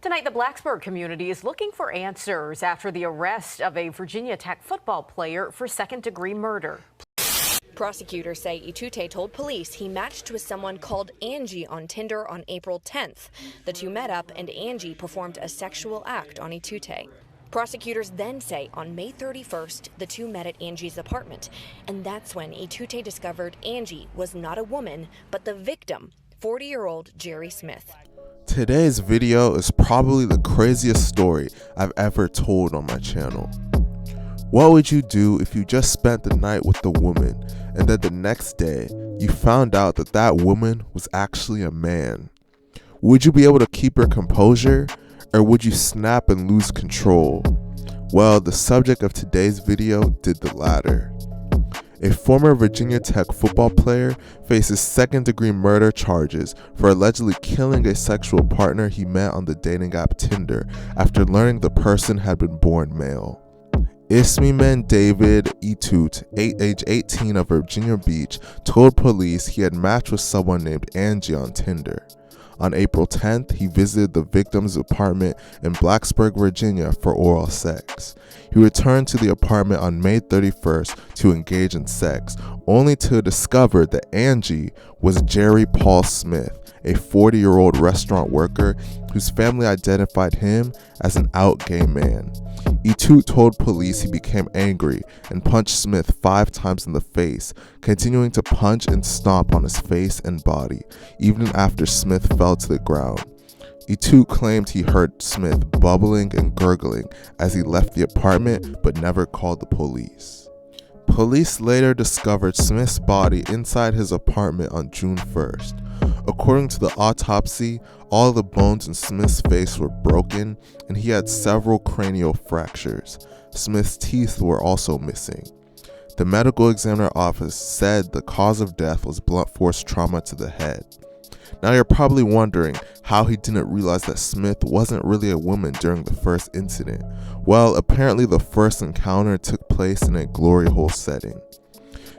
Tonight, the Blacksburg community is looking for answers after the arrest of a Virginia Tech football player for second-degree murder. Prosecutors say Itute told police he matched with someone called Angie on Tinder on April 10th. The two met up and Angie performed a sexual act on Itute. Prosecutors then say on May 31st, the two met at Angie's apartment. And that's when Itute discovered Angie was not a woman, but the victim, 40-year-old Jerry Smith. Today's video is probably the craziest story I've ever told on my channel. What would you do if you just spent the night with a woman and then the next day you found out that that woman was actually a man? Would you be able to keep your composure, or would you snap and lose control? Well, the subject of today's video did the latter. A former Virginia Tech football player faces second-degree murder charges for allegedly killing a sexual partner he met on the dating app Tinder after learning the person had been born male. Ismimen David Itute, age 18 of Virginia Beach, told police he had matched with someone named Angie on Tinder. On April 10th, he visited the victim's apartment in Blacksburg, Virginia for oral sex. He returned to the apartment on May 31st to engage in sex, only to discover that Angie was Jerry Paul Smith, a 40-year-old restaurant worker whose family identified him as an out gay man. Itute told police he became angry and punched Smith 5 times in the face, continuing to punch and stomp on his face and body, even after Smith fell to the ground. Itute claimed he heard Smith bubbling and gurgling as he left the apartment, but never called the police. Police later discovered Smith's body inside his apartment on June 1st. According to the autopsy, all the bones in Smith's face were broken and he had several cranial fractures. Smith's teeth were also missing. The medical examiner office said the cause of death was blunt force trauma to the head. Now you're probably wondering how he didn't realize that Smith wasn't really a woman during the first incident. Well, apparently the first encounter took place in a glory hole setting.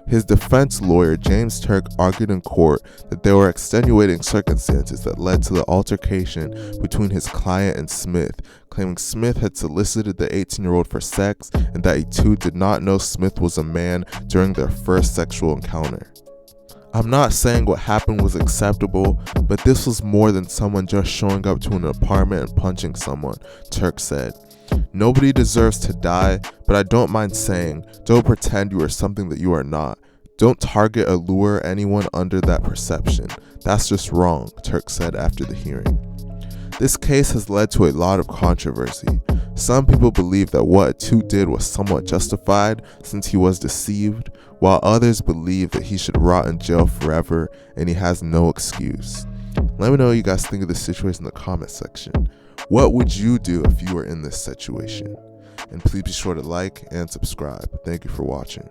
His defense lawyer, James Turk, argued in court that there were extenuating circumstances that led to the altercation between his client and Smith, claiming Smith had solicited the 18-year-old for sex and that Itute did not know Smith was a man during their first sexual encounter. I'm not saying what happened was acceptable, but this was more than someone just showing up to an apartment and punching someone, Turk said. Nobody deserves to die, but I don't mind saying, don't pretend you are something that you are not. Don't target or lure anyone under that perception. That's just wrong, Turk said after the hearing. This case has led to a lot of controversy. Some people believe that what Itute did was somewhat justified since he was deceived, while others believe that he should rot in jail forever and he has no excuse. Let me know what you guys think of this situation in the comment section. What would you do if you were in this situation? And please be sure to like and subscribe. Thank you for watching.